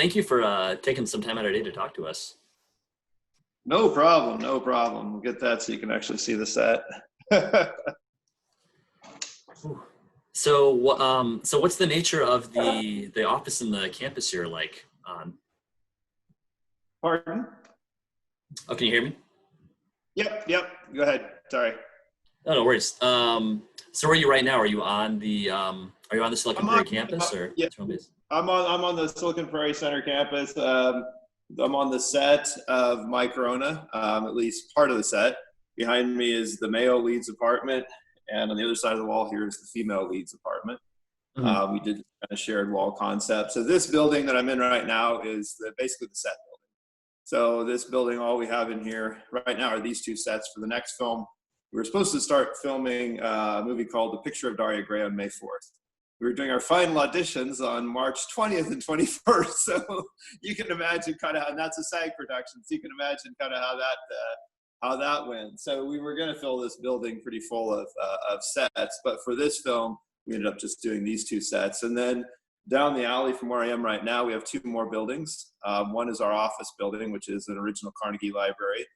thank you for taking some time out of your day to talk to us. No problem, no problem. We'll get that so you can actually see the set. Ooh. So what's the nature of the office and the campus here like? Pardon? Oh, can you hear me? Yep. Go ahead. Sorry. Oh, no worries. So where are you right now? Are you on the Silicon I'm on. Prairie campus or Yeah, what's your home base? I'm on the Silicon Prairie Center campus. I'm on the set of My Corona, at least part of the set. Behind me is the male lead's apartment, and on the other side of the wall here is the female lead's apartment. Mhm. We did a shared wall concept. So this building that I'm in right now is basically the set building. So this building, all we have in here right now are these two sets for the next film. We were supposed to start filming a movie called The Picture of Daria Gray on May 4th. We were doing our final auditions on March 20th and 21st. So you can imagine kind of, and that's a SAG production. So you can imagine kind of how that went. So we were going to fill this building pretty full of sets, but for this film, we ended up just doing these two sets. And then down the alley from where I am right now, we have two more buildings. One is our office building, which is an original Carnegie Library,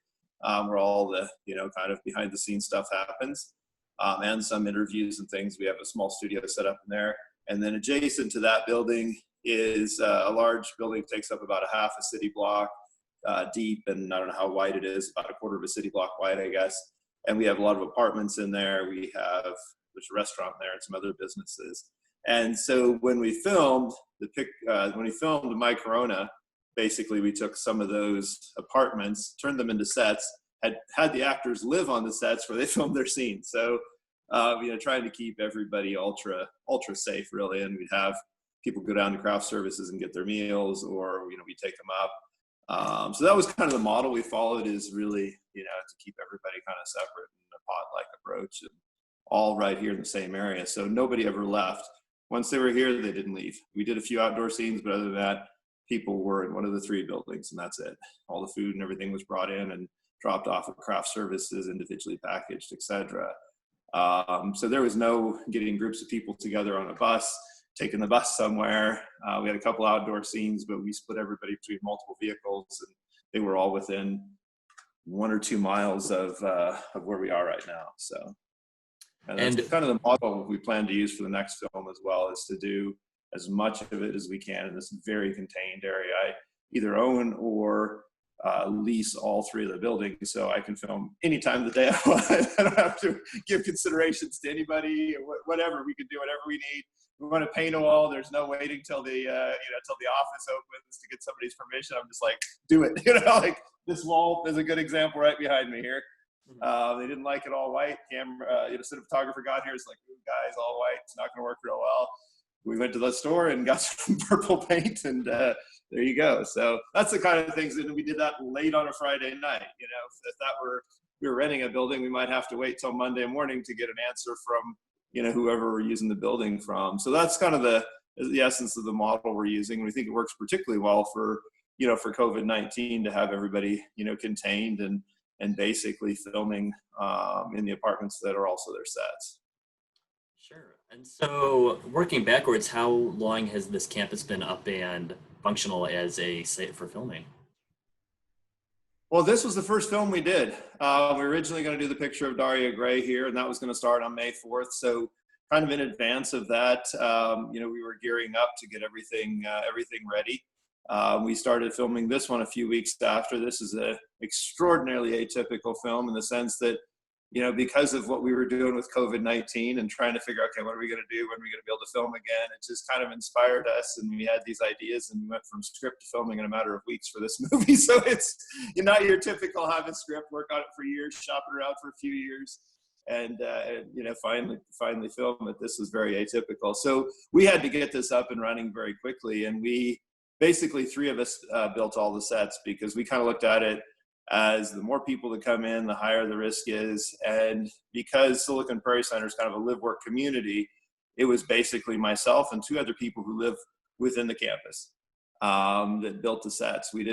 where all the, kind of behind the scenes stuff happens, and some interviews and things. We have a small studio set up in there. And then adjacent to that building is a large building, takes up about a half a city block deep, and I don't know how wide it is, about a quarter of a city block wide, I guess. And we have a lot of apartments in there. There's a restaurant there and some other businesses. And so when we filmed My Corona, basically we took some of those apartments, turned them into sets, had the actors live on the sets where they filmed their scenes. So, trying to keep everybody ultra safe, really. And we'd have people go down to craft services and get their meals, or, we take them up. So that was kind of the model we followed, is really, to keep everybody kind of separate in a pod-like approach, and all right here in the same area. So nobody ever left. Once they were here, they didn't leave. We did a few outdoor scenes, but other than that, people were in one of the three buildings, and that's it. All the food and everything was brought in and dropped off at craft services, individually packaged, etc. So there was no getting groups of people together on a bus, taking the bus somewhere. We had a couple outdoor scenes, but we split everybody between multiple vehicles, and they were all within 1 or 2 miles of where we are right now. So, and that's And kind of the model we plan to use for the next film as well, is to do as much of it as we can in this very contained area. I either own or lease all three of the buildings, so I can film any time of the day I want. I don't have to give considerations to anybody, or whatever. We can do whatever we need. We want to paint a wall. There's no waiting till the office opens to get somebody's permission. I'm just like, do it. Like this wall is a good example right behind me here. They didn't like it all white. Cinematographer got here. It's like, ooh, guys, all white. It's not going to work real well. We went to the store and got some purple paint, and there you go. So that's the kind of things that we did that late on a Friday night. If we were renting a building, we might have to wait till Monday morning to get an answer from, whoever we're using the building from. So that's kind of the essence of the model we're using. We think it works particularly well for COVID-19, to have everybody, contained and basically filming in the apartments that are also their sets. sure. And so working backwards, how long has this campus been up and functional as a site for filming? Well, this was the first film we did. We were originally going to do The Picture of Daria Gray here, and that was going to start on May 4th. So kind of in advance of that, we were gearing up to get everything ready. We started filming this one a few weeks after. This is an extraordinarily atypical film in the sense that, because of what we were doing with COVID-19 and trying to figure out, okay, what are we going to do? When are we going to be able to film again? It just kind of inspired us, and we had these ideas, and we went from script to filming in a matter of weeks for this movie. So it's not your typical have a script, work on it for years, shop it around for a few years, and finally film it. This was very atypical. So we had to get this up and running very quickly, and we basically, three of us built all the sets, because we kind of looked at it as the more people that come in, the higher the risk is. And because Silicon Prairie Center is kind of a live-work community, it was basically myself and two other people who live within the campus that built the sets. We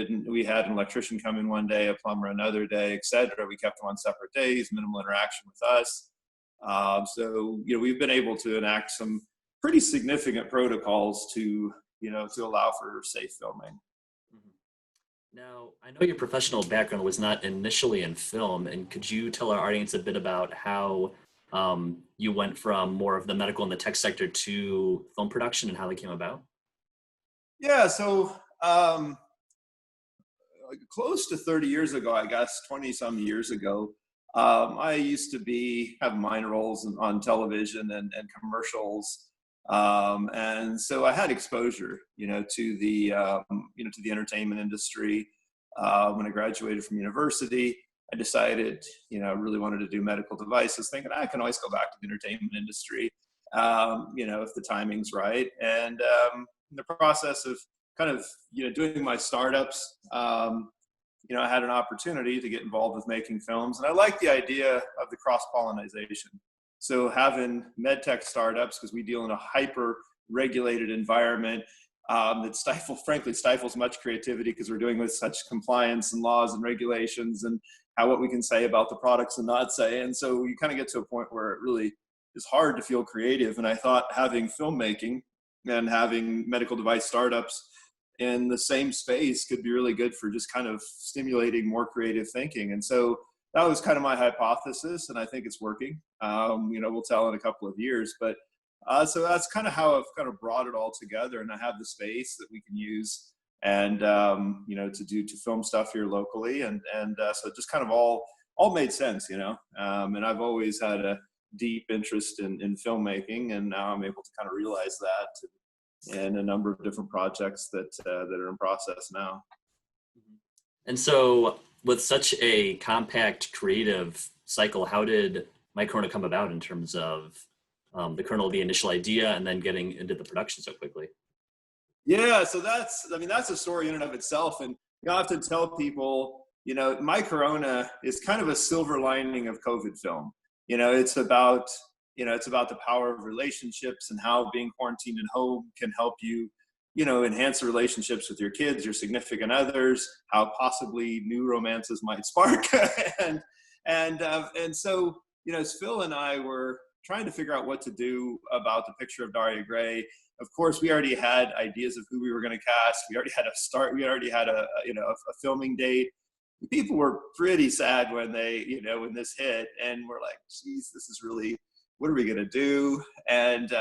had an electrician come in one day, a plumber another day, etc. We kept them on separate days, minimal interaction with us. So we've been able to enact some pretty significant protocols to to allow for safe filming. Mhm. Now, I know your professional background was not initially in film, and could you tell our audience a bit about how you went from more of the medical and the tech sector to film production and how they came about? Yeah, so like close to 30 years ago, I guess 20 some years ago, I used to have minor roles on television and commercials. And so I had exposure, to the entertainment industry. When I graduated from university, I decided, I really wanted to do medical devices, thinking I can always go back to the entertainment industry, if the timing's right. And in the process of kind of doing my startups, I had an opportunity to get involved with making films, and I like the idea of the cross pollination. So having med tech startups, because we deal in a hyper regulated environment that frankly stifles much creativity, because we're doing with such compliance and laws and regulations and what we can say about the products and not say. And so you kind of get to a point where it really is hard to feel creative. And I thought having filmmaking and having medical device startups in the same space could be really good for just kind of stimulating more creative thinking. And so that was kind of my hypothesis, and I think it's working. We'll tell in a couple of years, but so that's kind of how I've kind of brought it all together, and I have the space that we can use, and to film stuff here locally, and so it just kind of all made sense, and I've always had a deep interest in filmmaking, and now I'm able to kind of realize that and a number of different projects that are in process now. Mhm. And so, with such a compact creative cycle, how did Microna come about in terms of the kernel of the initial idea and then getting into the production so quickly? Yeah, so that's a story in and of itself, and I often tell people, My Corona is kind of a silver lining of COVID film. It's about the power of relationships and how being quarantined at home can help you, enhance the relationships with your kids, your significant others, how possibly new romances might spark, and so as Phil and I were trying to figure out what to do about the picture of Daria Gray. Of course, we already had ideas of who we were going to cast. We already had a start. We already had a filming date. People were pretty sad when when this hit, and we're like, geez, this is really, what are we going to do? And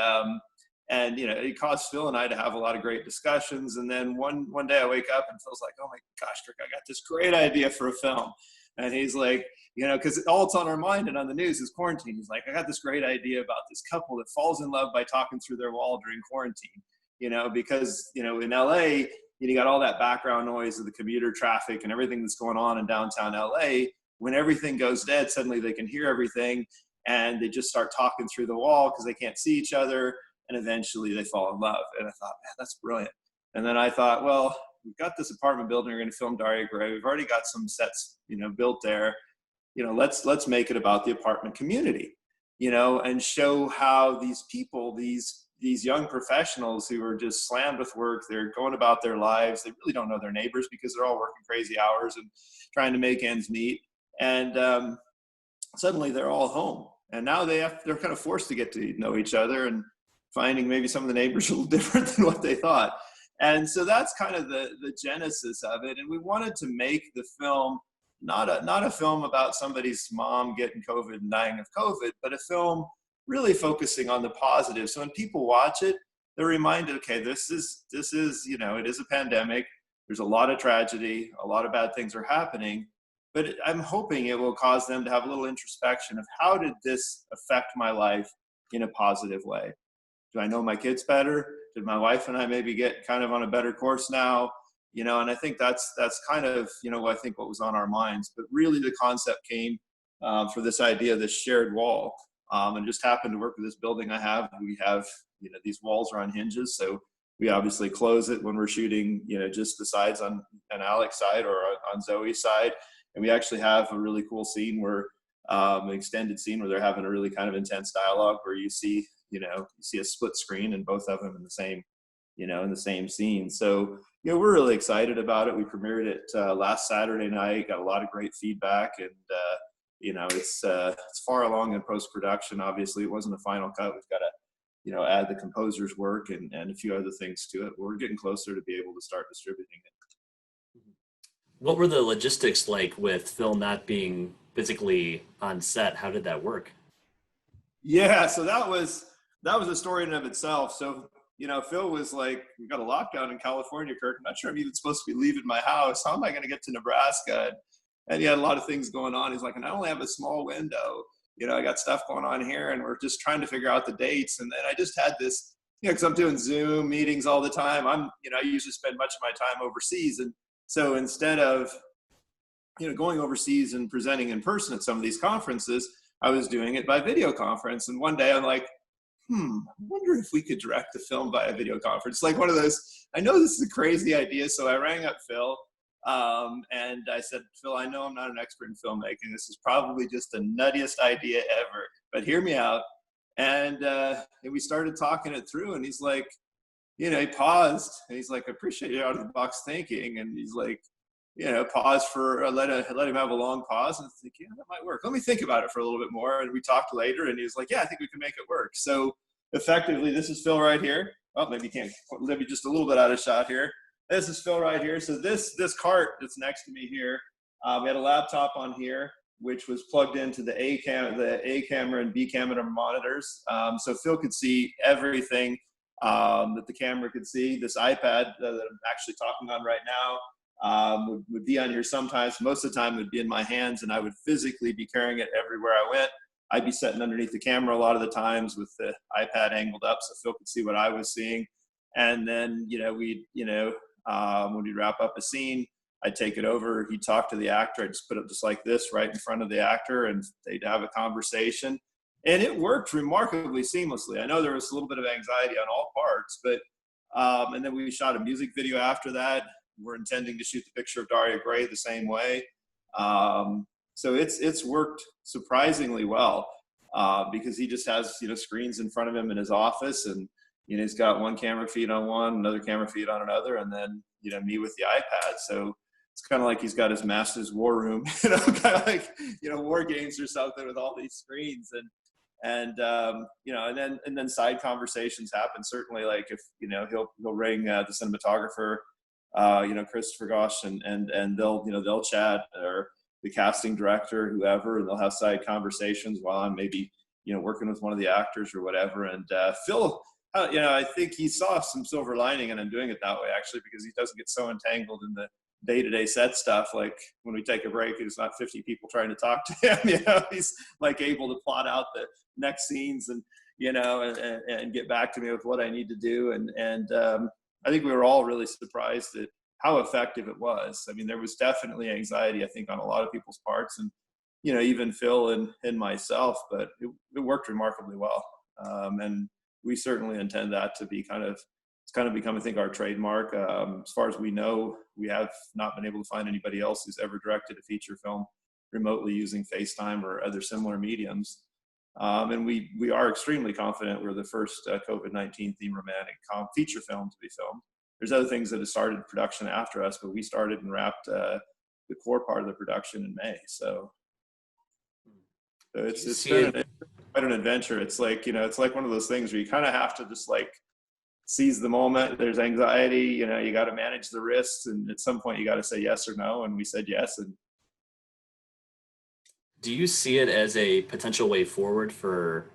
it caused Phil and I to have a lot of great discussions. And then one day I wake up and Phil's like, oh my gosh, Kirk, I got this great idea for a film. And he's like, because all it's on our mind and on the news is quarantine. He's like, I got this great idea about this couple that falls in love by talking through their wall during quarantine, because, in LA, you got all that background noise of the commuter traffic and everything that's going on in downtown LA. When everything goes dead, suddenly they can hear everything and they just start talking through the wall because they can't see each other. And eventually they fall in love. And I thought, man, that's brilliant. And then I thought, well, we've got this apartment building. We're going to film Daria Gray. We've already got some sets, built there. Let's make it about the apartment community, and show how these people, these young professionals who are just slammed with work, they're going about their lives. They really don't know their neighbors because they're all working crazy hours and trying to make ends meet. And suddenly they're all home. And now they're kind of forced to get to know each other, and finding maybe some of the neighbors a little different than what they thought. And so that's kind of the genesis of it. And we wanted to make the film not a film about somebody's mom getting COVID and dying of COVID, but a film really focusing on the positive. So when people watch it, they're reminded, okay, this is it is a pandemic. There's a lot of tragedy, a lot of bad things are happening, but I'm hoping it will cause them to have a little introspection of how did this affect my life in a positive way? Do I know my kids better? Did my wife and I maybe get kind of on a better course now? And I think that's kind of, I think what was on our minds. But really the concept came for this idea of this shared wall. And just happened to work with this building I have. We have, these walls are on hinges. So we obviously close it when we're shooting, just the sides on Alec's side or on Zoe's side. And we actually have a really cool scene where, an extended scene where they're having a really kind of intense dialogue where you see a split screen and both of them in the same, in the same scene. So, we're really excited about it. We premiered it last Saturday night, got a lot of great feedback, and, it's far along in post-production. Obviously it wasn't a final cut. We've got add the composer's work and a few other things to it. We're getting closer to be able to start distributing it. What were the logistics like with Phil not being physically on set? How did that work? Yeah, so that was a story in and of itself. So, Phil was like, "We got a lockdown in California, Kirk. I'm not sure I'm even supposed to be leaving my house. How am I going to get to Nebraska?" And he had a lot of things going on. He's like, "And I only have a small window. I got stuff going on here, and we're just trying to figure out the dates." And then I just had this, because I'm doing Zoom meetings all the time. I usually spend much of my time overseas, and so instead of going overseas and presenting in person at some of these conferences, I was doing it by video conference. And one day I'm like, I wonder if we could direct the film by a video conference. Like one of those, I know this is a crazy idea. So I rang up Phil and I said, "Phil, I know I'm not an expert in filmmaking. This is probably just the nuttiest idea ever, but hear me out." And we started talking it through, and he's like, he paused and he's like, "I appreciate your out of the box thinking." And he's like, pause for let him have a long pause, and think, "Yeah, that might work. Let me think about it for a little bit more." And we talked later, and he was like, "Yeah, I think we can make it work." So effectively, this is Phil right here. Oh, maybe you can't. Maybe just a little bit out of shot here. This is Phil right here. So this cart that's next to me here, we had a laptop on here, which was plugged into the A camera and B camera monitors. So Phil could see everything that the camera could see. This iPad that I'm actually talking on right now would be on here sometimes. Most of the time it would be in my hands, and I would physically be carrying it everywhere I went. I'd be sitting underneath the camera a lot of the times with the iPad angled up so Phil could see what I was seeing. And then, when we'd wrap up a scene, I'd take it over. He'd talk to the actor. I'd just put it just like this right in front of the actor, and they'd have a conversation. And it worked remarkably seamlessly. I know there was a little bit of anxiety on all parts, but and then we shot a music video after that. We're intending to shoot the picture of Daria Gray the same way. So it's worked surprisingly well because he just has screens in front of him in his office, and he's got one camera feed on one, another camera feed on another, and then me with the iPad. So it's kind of like he's got his master's war room, kind of like war games or something with all these screens, and then side conversations happen. Certainly, like if he'll ring the cinematographer, Christopher Gosh, and they'll chat, or the casting director, whoever, and they'll have side conversations while I'm maybe working with one of the actors or whatever. And Phil, I think he saw some silver lining, and I'm doing it that way actually, because he doesn't get so entangled in the day-to-day set stuff. Like when we take a break, it's not 50 people trying to talk to him. He's like able to plot out the next scenes and and get back to me with what I need to do. And I think we were all really surprised at how effective it was. I mean, there was definitely anxiety, I think, on a lot of people's parts, and even Phil and myself, but it worked remarkably well. And we certainly intend that to be it's kind of become, I think, our trademark. As far as we know, we have not been able to find anybody else who's ever directed a feature film remotely using FaceTime or other similar mediums. And we are extremely confident we're the first COVID-19 theme romantic feature film to be filmed. There's other things that have started production after us, but we started and wrapped the core part of the production in May. So it's been quite an adventure. It's like it's like one of those things where you kind of have to just like seize the moment. There's anxiety, you got to manage the risks, and at some point you got to say yes or no. And we said yes. And do you see it as a potential way forward for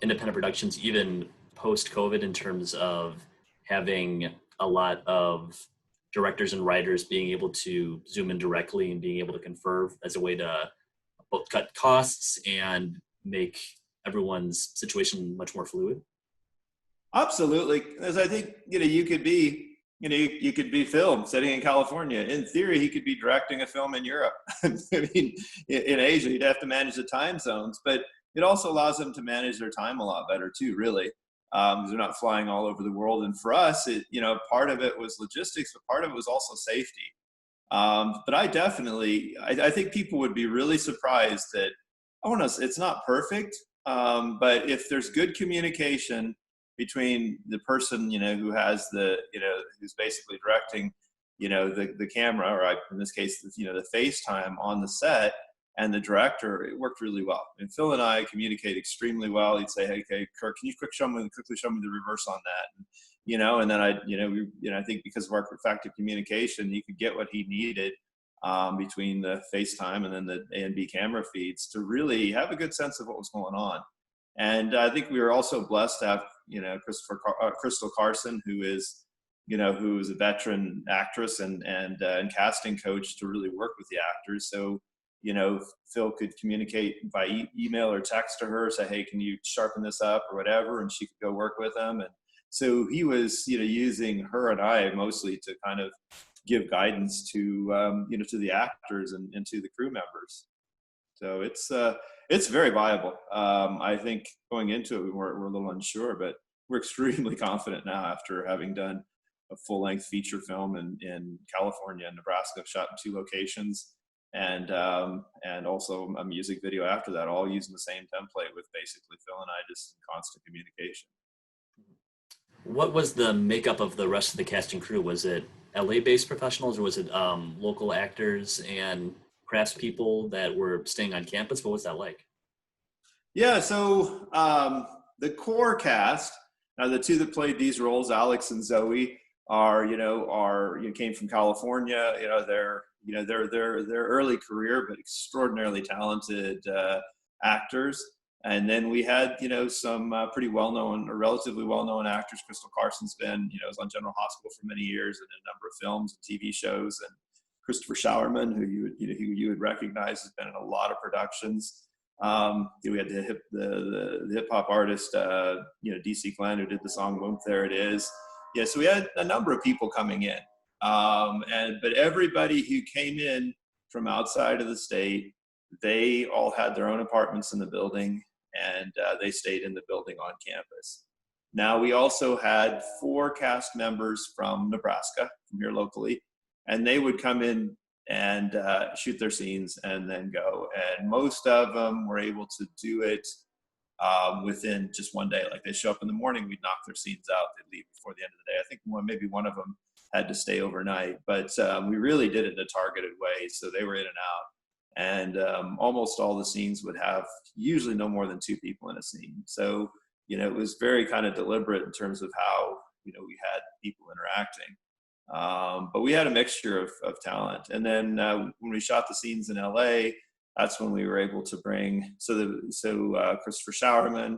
independent productions, even post-COVID, in terms of having a lot of directors and writers being able to Zoom in directly and being able to confer as a way to both cut costs and make everyone's situation much more fluid? absolutely, as I think you could be. You could be filmed sitting in California. In theory, he could be directing a film in Europe. I mean, in Asia, you'd have to manage the time zones, but it also allows them to manage their time a lot better too, really. Because they're not flying all over the world. And for us, part of it was logistics, but part of it was also safety. But I think people would be really surprised that, it's not perfect, but if there's good communication between the person, who has who's basically directing, the camera, or in this case, the FaceTime on the set, and the director, it worked really well. And Phil and I communicate extremely well. He'd say, "Hey, okay, Kirk, can you quickly show me the reverse on that?" And, and then I think because of our effective communication, he could get what he needed between the FaceTime and then the A and B camera feeds to really have a good sense of what was going on. And I think we were also blessed to have, Crystal Carson, who is a veteran actress and casting coach to really work with the actors. So, Phil could communicate by email or text to her, say, "Hey, can you sharpen this up," or whatever, and she could go work with them. And so he was, using her and I mostly to kind of give guidance to, to the actors and to the crew members. So it's very viable. I think going into it, we're a little unsure, but we're extremely confident now after having done a full-length feature film in California and Nebraska, shot in 2 locations, and also a music video after that, all using the same template with basically Phil and I just in constant communication. What was the makeup of the rest of the casting crew? Was it LA-based professionals, or was it local actors and craftspeople that were staying on campus? What was that like? Yeah, so the core cast, now the 2 that played these roles, Alex and Zoe, came from California. They're early career but extraordinarily talented actors. And then we had, some pretty well-known or relatively well-known actors. Crystal Carson's been, was on General Hospital for many years and in a number of films and TV shows. And Christopher Showerman, who you would recognize, has been in a lot of productions. We had the hip hop artist, DC Glenn, who did the song "Boom There It Is." Yeah, so we had a number of people coming in, but everybody who came in from outside of the state, they all had their own apartments in the building, and they stayed in the building on campus. Now, we also had 4 cast members from Nebraska, from here locally, and they would come in and shoot their scenes and then go. And most of them were able to do it within just one day. Like, they show up in the morning, we'd knock their scenes out, they'd leave before the end of the day. I think maybe one of them had to stay overnight, but we really did it in a targeted way. So they were in and out. And almost all the scenes would have usually no more than 2 people in a scene. So, it was very kind of deliberate in terms of how, we had people interacting. But we had a mixture of talent. And then when we shot the scenes in LA, that's when we were able to bring, Christopher Showerman,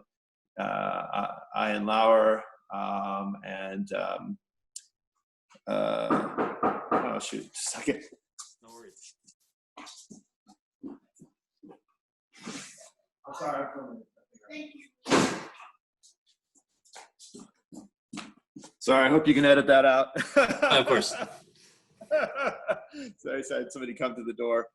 Ian Lauer, and oh shoot, just a second. No worries. I'm sorry. Sorry, I hope you can edit that out. Of course. Sorry, I had somebody come to the door.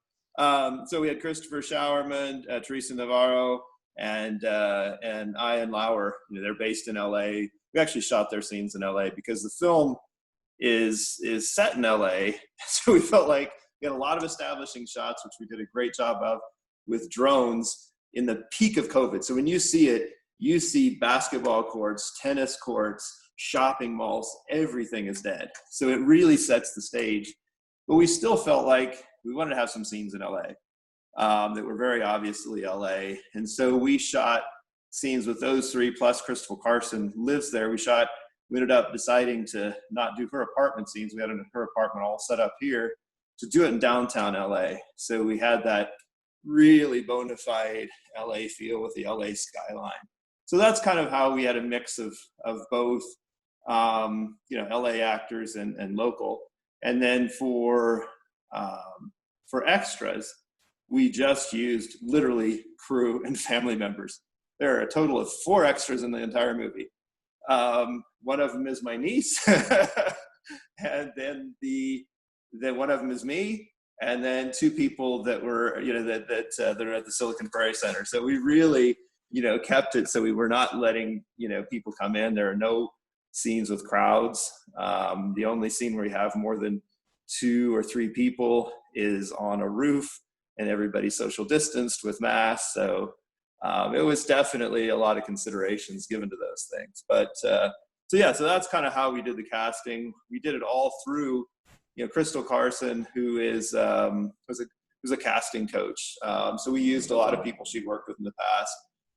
So we had Christopher Showerman, Teresa Navarro, and Ian Lauer. They're based in LA. We actually shot their scenes in LA because the film is set in LA. So we felt like we had a lot of establishing shots, which we did a great job of with drones in the peak of COVID. So when you see it, you see basketball courts, tennis courts, shopping malls, everything is dead. So it really sets the stage. But we still felt like we wanted to have some scenes in LA that were very obviously LA. And so we shot scenes with those 3, plus Crystal Carson lives there. We ended up deciding to not do her apartment scenes. We had her apartment all set up here to do it in downtown LA. So we had that really bona fide LA feel with the LA skyline. So that's kind of how we had a mix of both, LA actors and local. And then for extras, we just used literally crew and family members. There are a total of 4 extras in the entire movie. One of them is my niece, and then one of them is me, and then 2 people that were, that are at the Silicon Prairie Center. So we really, kept it so we were not letting, people come in. There are no scenes with crowds. The only scene where we have more than 2 or 3 people is on a roof, and everybody's social distanced with masks. So it was definitely a lot of considerations given to those things. But so that's kind of how we did the casting. We did it all through, Crystal Carson, who is was who's a casting coach. So we used a lot of people she'd worked with in the past.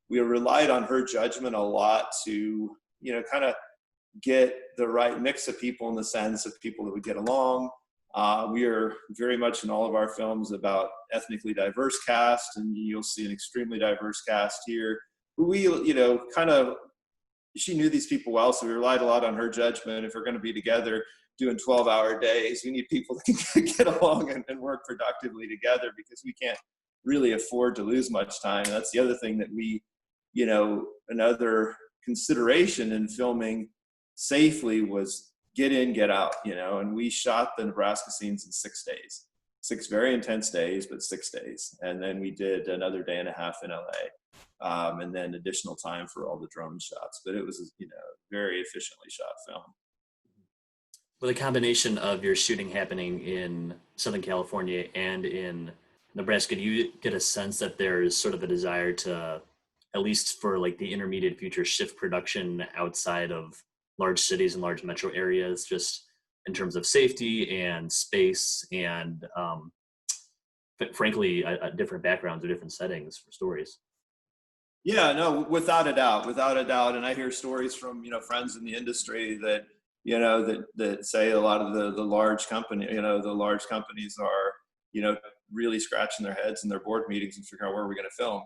We relied on her judgment a lot to, kind of get the right mix of people in the sense of people that would get along. We are very much in all of our films about ethnically diverse cast, and you'll see an extremely diverse cast here. We, she knew these people well, so we relied a lot on her judgment. If we're going to be together doing 12-hour days, we need people that can get along and work productively together, because we can't really afford to lose much time. And that's the other thing that we, another consideration in filming safely was get in, get out, and we shot the Nebraska scenes in 6 days, 6 very intense days, but 6 days. And then we did another day and a half in LA, and then additional time for all the drone shots. But it was, very efficiently shot film. With a combination of your shooting happening in Southern California and in Nebraska, do you get a sense that there's sort of a desire to, at least for like the intermediate future, shift production outside of large cities and large metro areas, just in terms of safety and space and frankly, different backgrounds or different settings for stories? Yeah, no, without a doubt, without a doubt. And I hear stories from, friends in the industry that, that say a lot of the large company, the large companies are, really scratching their heads in their board meetings and figure out where we're going to film.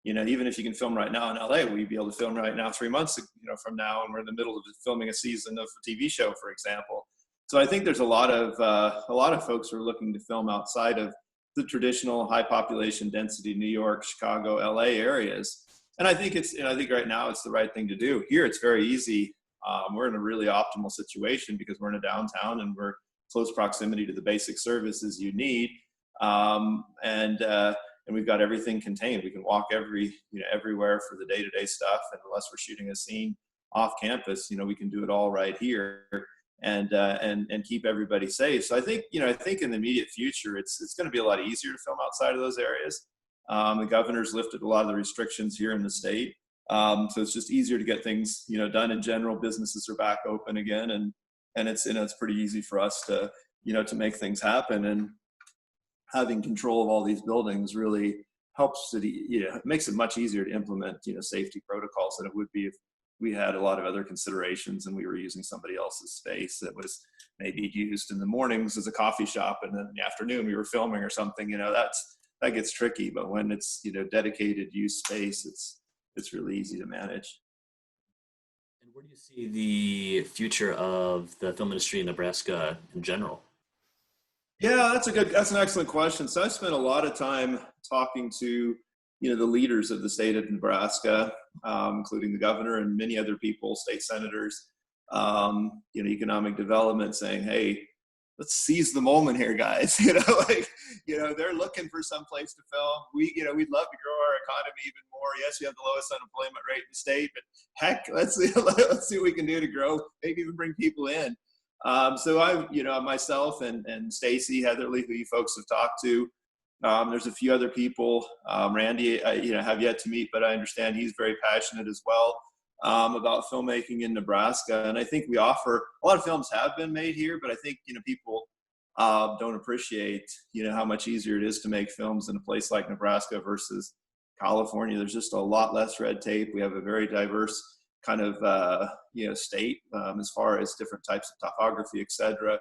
Even if you can film right now in LA, we'd be able to film right now 3 months, from now, and we're in the middle of filming a season of a TV show, for example. So I think there's a lot of folks who are looking to film outside of the traditional high population density New York, Chicago, LA areas. And I think right now it's the right thing to do. Here it's very easy. We're in a really optimal situation because we're in a downtown and we're close proximity to the basic services you need. And we've got everything contained. We can walk everywhere for the day-to-day stuff. And unless we're shooting a scene off campus, we can do it all right here and keep everybody safe. So I think in the immediate future, it's going to be a lot easier to film outside of those areas. The governor's lifted a lot of the restrictions here in the state. So it's just easier to get things, done in general. Businesses are back open again, and it's pretty easy for us to, to make things happen. And having control of all these buildings really helps it makes it much easier to implement, safety protocols than it would be if we had a lot of other considerations and we were using somebody else's space that was maybe used in the mornings as a coffee shop, and then in the afternoon we were filming or something. That gets tricky. But when it's, dedicated use space, it's really easy to manage. And where do you see the future of the film industry in Nebraska in general? Yeah, that's an excellent question. So I spent a lot of time talking to, the leaders of the state of Nebraska, including the governor and many other people, state senators, economic development, saying, hey, let's seize the moment here, guys. They're looking for some place to film. We'd love to grow our economy even more. Yes, we have the lowest unemployment rate in the state, but heck, let's see what we can do to grow, maybe even bring people in. So I, myself and Stacy Heatherly, who you folks have talked to, there's a few other people, Randy, have yet to meet, but I understand he's very passionate as well, about filmmaking in Nebraska. And I think we offer, a lot of films have been made here, but I think, people, don't appreciate, how much easier it is to make films in a place like Nebraska versus California. There's just a lot less red tape. We have a very diverse kind of state, as far as different types of topography, et cetera.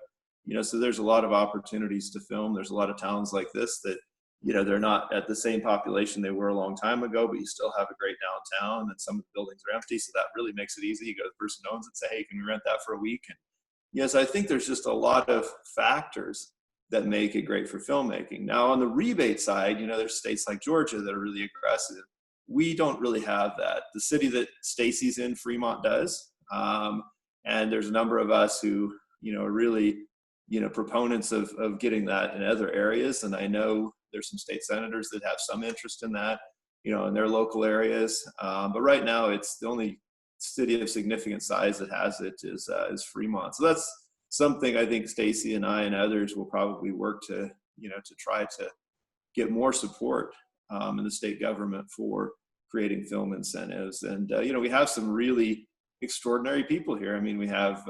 So there's a lot of opportunities to film. There's a lot of towns like this that, they're not at the same population they were a long time ago, but you still have a great downtown, and some of the buildings are empty. So that really makes it easy. You go to the person who owns it, say, hey, can we rent that for a week? And yes, I think there's just a lot of factors that make it great for filmmaking. Now on the rebate side, there's states like Georgia that are really aggressive. We don't really have that. The city that Stacy's in, Fremont, does. And there's a number of us who, are really, proponents of getting that in other areas. And I know there's some state senators that have some interest in that, in their local areas. But right now it's the only city of significant size that has it is Fremont. So that's something I think Stacy and I and others will probably work to, to try to get more support in the state government for creating film incentives. And, we have some really extraordinary people here. I mean, we have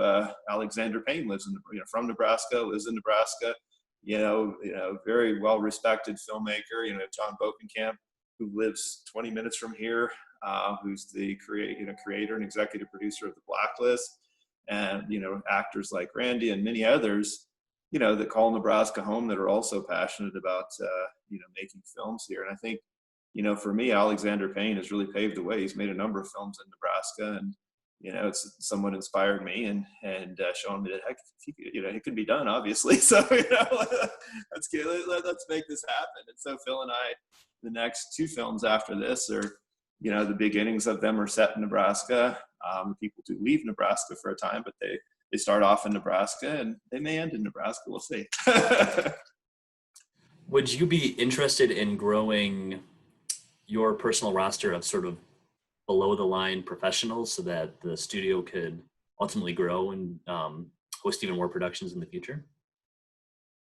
Alexander Payne lives in, from Nebraska, lives in Nebraska. very well-respected filmmaker, John Bokenkamp, who lives 20 minutes from here, who's the creator and executive producer of The Blacklist, and, actors like Randy and many others, that call Nebraska home, that are also passionate about, making films here. And I think, for me, Alexander Payne has really paved the way. He's made a number of films in Nebraska, and it's somewhat inspired me and showing me that, heck, it can be done, obviously. So let's make this happen. And so Phil and I, the next two films after this are, the beginnings of them are set in Nebraska. People do leave Nebraska for a time, but they start off in Nebraska, and they may end in Nebraska. We'll see. Would you be interested in growing your personal roster of sort of below the line professionals so that the studio could ultimately grow and host even more productions in the future?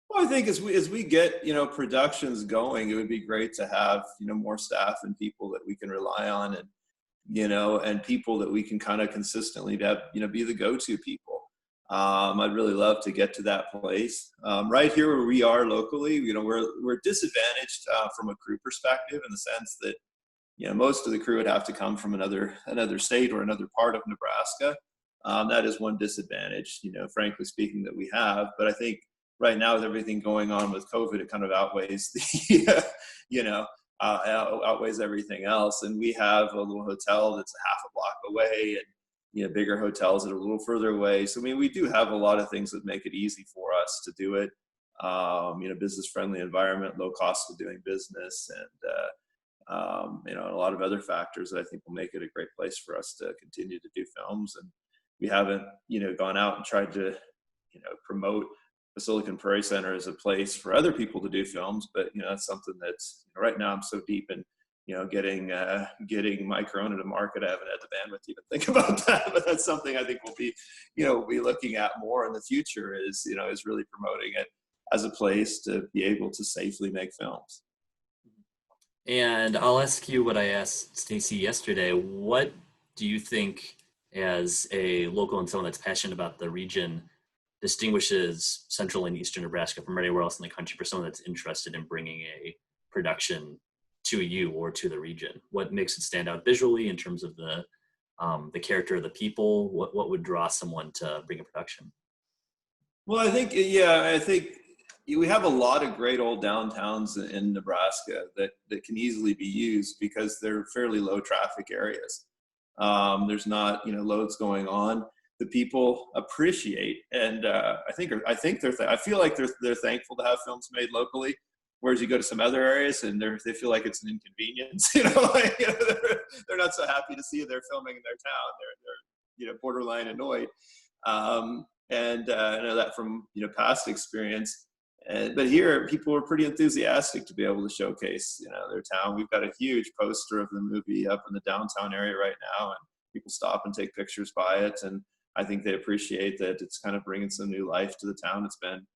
Well, I think as we get, productions going, it would be great to have, more staff and people that we can rely on, and, and people that we can kind of consistently have, be the go-to people. I'd really love to get to that place. Right here where we are locally, we're disadvantaged from a crew perspective, in the sense that, most of the crew would have to come from another state or another part of Nebraska. That is one disadvantage, frankly speaking, that we have. But I think right now, with everything going on with COVID, it kind of outweighs outweighs everything else. And we have a little hotel that's a half a block away, and bigger hotels that are a little further away. So, I mean, we do have a lot of things that make it easy for us to do it. Business-friendly environment, low cost of doing business, and a lot of other factors that I think will make it a great place for us to continue to do films. And we haven't, gone out and tried to, promote the Silicon Prairie Center as a place for other people to do films. But, that's something that's, right now I'm so deep in, getting my Corona to market. I haven't had the bandwidth to even think about that, but that's something I think we'll be looking at more in the future, is really promoting it as a place to be able to safely make films. And I'll ask you what I asked Stacy yesterday. What do you think, as a local and someone that's passionate about the region, distinguishes central and eastern Nebraska from anywhere else in the country for someone that's interested in bringing a production to you or to the region? What makes it stand out visually in terms of the character of the people? What would draw someone to bring a production? Well, I think we have a lot of great old downtowns in Nebraska that can easily be used, because they're fairly low traffic areas. There's not, loads going on. The people appreciate, and I feel like they're thankful to have films made locally. Whereas you go to some other areas and they feel like it's an inconvenience. They're not so happy to see they're filming in their town. They're borderline annoyed. And I know that from past experience. But here, people are pretty enthusiastic to be able to showcase their town. We've got a huge poster of the movie up in the downtown area right now, and people stop and take pictures by it. And I think they appreciate that it's kind of bringing some new life to the town. It's been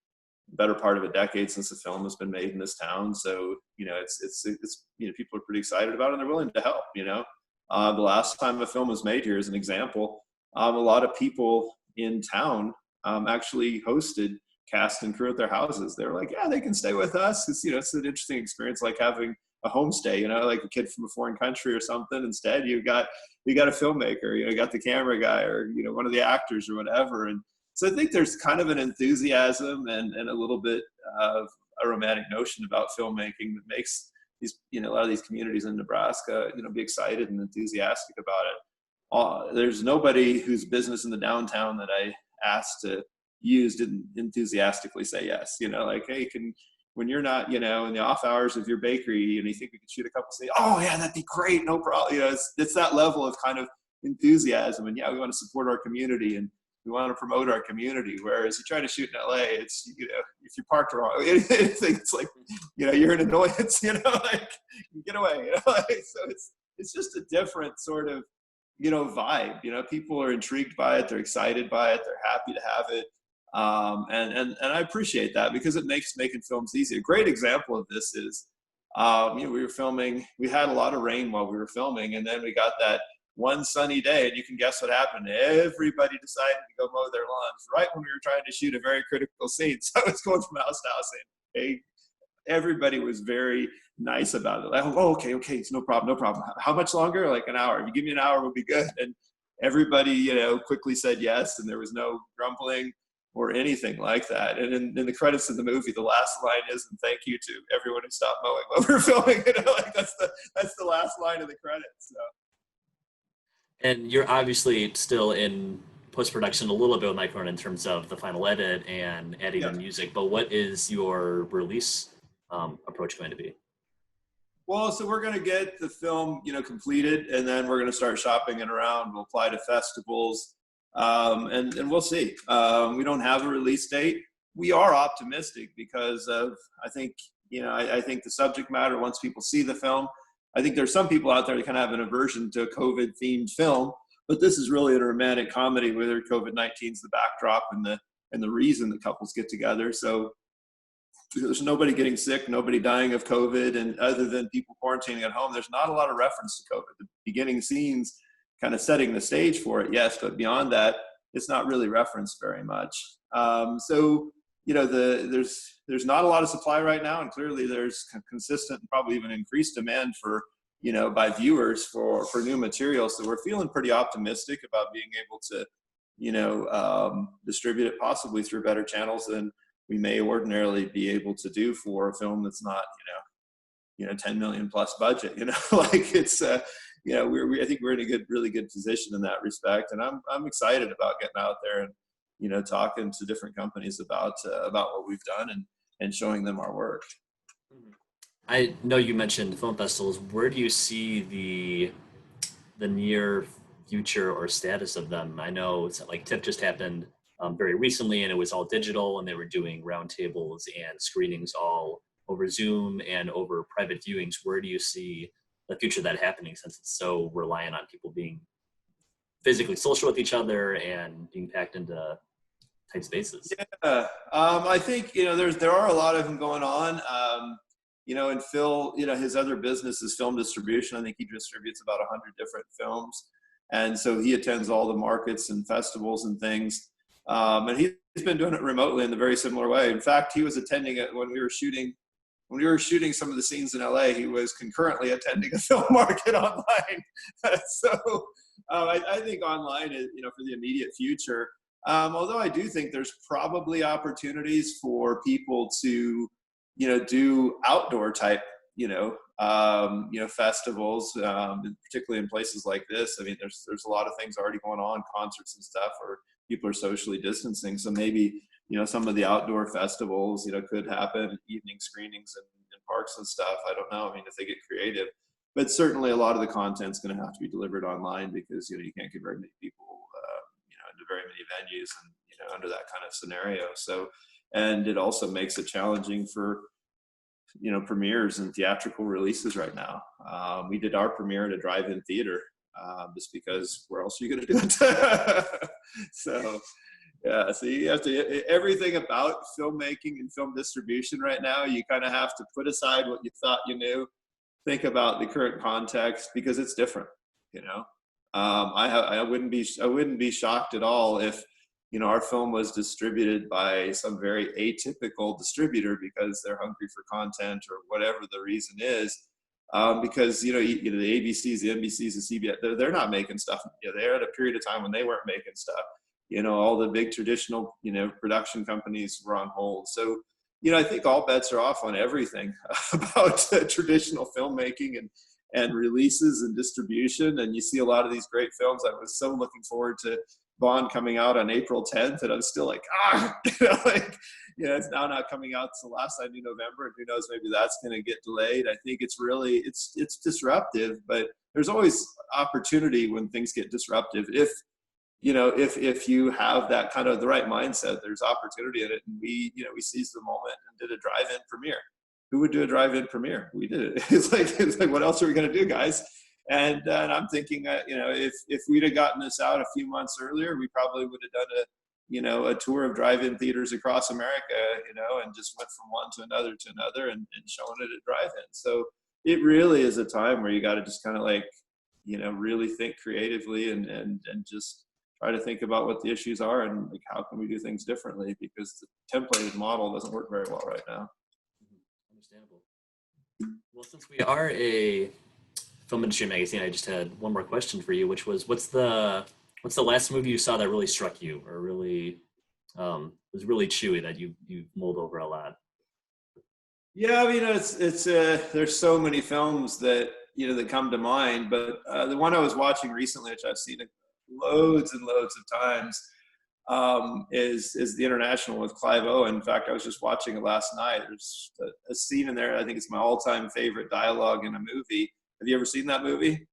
the better part of a decade since the film has been made in this town, so it's people are pretty excited about it, and they're willing to help. The last time a film was made here, as an example, a lot of people in town actually hosted cast and crew at their houses. They were like, yeah, they can stay with us. It's an interesting experience, like having a homestay, like a kid from a foreign country or something. Instead, you got a filmmaker, you got the camera guy, or one of the actors or whatever. And so I think there's kind of an enthusiasm and a little bit of a romantic notion about filmmaking that makes these, a lot of these communities in Nebraska, be excited and enthusiastic about it. There's nobody whose business in the downtown that I asked to use didn't enthusiastically say yes. Like, hey, when you're not, in the off hours of your bakery, and you think we could shoot a couple, say, oh yeah, that'd be great, no problem. It's that level of kind of enthusiasm, and yeah, we want to support our community and we want to promote our community. Whereas you try to shoot in LA, it's, if you parked wrong, it's like, you're an annoyance, like, get away, so it's just a different sort of, vibe. People are intrigued by it, they're excited by it, they're happy to have it. And I appreciate that, because it makes making films easy. A great example of this is, we were filming, we had a lot of rain while we were filming, and then we got that one sunny day, and you can guess what happened. Everybody decided to go mow their lawns right when we were trying to shoot a very critical scene. So it's going from house to house saying, Everybody was very nice about it. Like, oh, okay, it's no problem, no problem. How much longer? Like an hour. If you give me an hour, we'll be good. And everybody, quickly said yes, and there was no grumbling or anything like that. And in the credits of the movie, the last line is, "And thank you to everyone who stopped mowing while we're filming." Like that's the last line of the credits. So. And you're obviously still in post production a little bit with Micron in terms of the final edit and adding Yeah. the music. But what is your release approach going to be? Well, so we're going to get the film, completed, and then we're going to start shopping it around. We'll apply to festivals, and we'll see. We don't have a release date. We are optimistic because of, I think, I think the subject matter, once people see the film, I think there's some people out there that kind of have an aversion to a COVID-themed film, but this is really a romantic comedy where COVID-19 is the backdrop and the reason that couples get together. So there's nobody getting sick, nobody dying of COVID, and other than people quarantining at home, there's not a lot of reference to COVID. The beginning scenes kind of setting the stage for it, yes, but beyond that, it's not really referenced very much. So there's not a lot of supply right now, and clearly there's consistent and probably even increased demand for by viewers for new material. So we're feeling pretty optimistic about being able to distribute it possibly through better channels than we may ordinarily be able to do for a film that's not 10 million plus budget. Like it's I think we're in a really good position in that respect, and I'm excited about getting out there and talking to different companies about what we've done and showing them our work. I know you mentioned film festivals. Where do you see the near future or status of them? I know it's like TIFF just happened very recently, and it was all digital, and they were doing roundtables and screenings all over Zoom and over private viewings. Where do you see the future of that happening, since it's so reliant on people being physically social with each other and being packed into tight spaces? Yeah, I think there are a lot of them going on. And Phil, his other business is film distribution. I think he distributes about 100 different films, and so he attends all the markets and festivals and things. And he's been doing it remotely in a very similar way. In fact, he was attending it when we were shooting some of the scenes in LA. He was concurrently attending a film market online. So I think online is, for the immediate future. Although I do think there's probably opportunities for people to, do outdoor type, festivals, particularly in places like this. I mean, there's a lot of things already going on, concerts and stuff, where people are socially distancing. So maybe, some of the outdoor festivals, could happen, evening screenings in parks and stuff. I don't know. I mean, if they get creative, but certainly a lot of the content's going to have to be delivered online because, you can't get very many people, into very many venues and, under that kind of scenario. So, and it also makes it challenging for, premieres and theatrical releases right now. We did our premiere at a drive-in theater, just because where else are you going to do it? So, yeah, so you have to, everything about filmmaking and film distribution right now, you kind of have to put aside what you thought you knew, think about the current context, because it's different, I wouldn't be shocked at all if, our film was distributed by some very atypical distributor because they're hungry for content or whatever the reason is. Because the ABCs, the NBCs, the CBS, they're not making stuff. They're at a period of time when they weren't making stuff. All the big traditional production companies were on hold. So I think all bets are off on everything about traditional filmmaking and releases and distribution. And you see a lot of these great films. I was so looking forward to Bond coming out on April 10th, and I'm still like, it's now not coming out. So last I knew November, and who knows, maybe that's going to get delayed. I think it's really, it's disruptive, but there's always opportunity when things get disruptive. If you have that kind of the right mindset, there's opportunity in it. And we seized the moment and did a drive-in premiere. Who would do a drive-in premiere? We did it. It's like, what else are we going to do, guys? And I'm thinking that, if we'd have gotten this out a few months earlier, we probably would have done a tour of drive-in theaters across America, and just went from one to another and showing it at drive-in. So it really is a time where you got to just kind of really think creatively and just try to think about what the issues are and how can we do things differently, because the templated model doesn't work very well right now. Understandable. Well, since we are a film industry magazine, I just had one more question for you, which was, what's the last movie you saw that really struck you, or really was really chewy that you mulled over a lot? Yeah, I mean, there's so many films that that come to mind, but the one I was watching recently, which I've seen loads and loads of times, is The International with Clive Owen. In fact, I was just watching it last night. There's a scene in there. I think it's my all-time favorite dialogue in a movie. Have you ever seen that movie?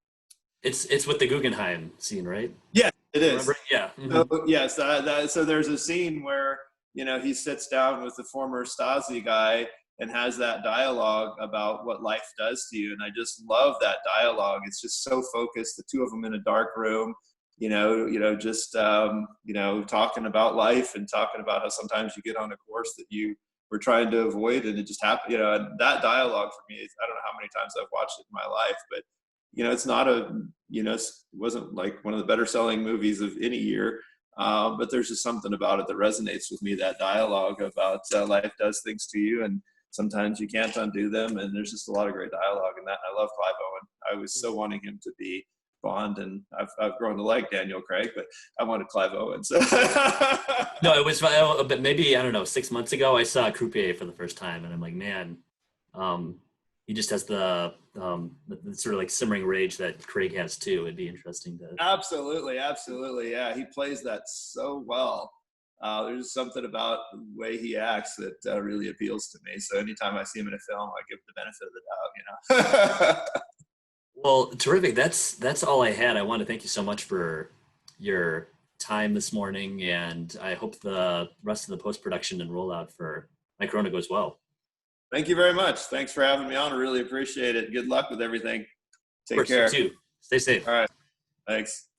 It's with the Guggenheim scene, right? Yes, it is. Remember? Yeah. So, yes, so there's a scene where he sits down with the former Stasi guy and has that dialogue about what life does to you, and I just love that dialogue. It's just so focused. The two of them in a dark room, just talking about life and talking about how sometimes you get on a course that you were trying to avoid, and it just happened. And that dialogue for me, I don't know how many times I've watched it in my life, but it's not it wasn't like one of the better selling movies of any year. But there's just something about it that resonates with me, that dialogue about life does things to you and sometimes you can't undo them. And there's just a lot of great dialogue in that. I love Clive Owen. I was so wanting him to be Bond, and I've grown to like Daniel Craig, but I wanted Clive Owen. So. No, it was but maybe, I don't know, 6 months ago I saw Croupier for the first time, and I'm like, man, he just has the sort of like simmering rage that Craig has too. It'd be interesting to. Absolutely, yeah. He plays that so well. There's something about the way he acts that really appeals to me. So anytime I see him in a film, I give him the benefit of the doubt. Well, terrific. That's all I had. I want to thank you so much for your time this morning, and I hope the rest of the post-production and rollout for My Corona goes well. Thank you very much. Thanks for having me on. I really appreciate it. Good luck with everything. Take care. You too. Stay safe. All right. Thanks.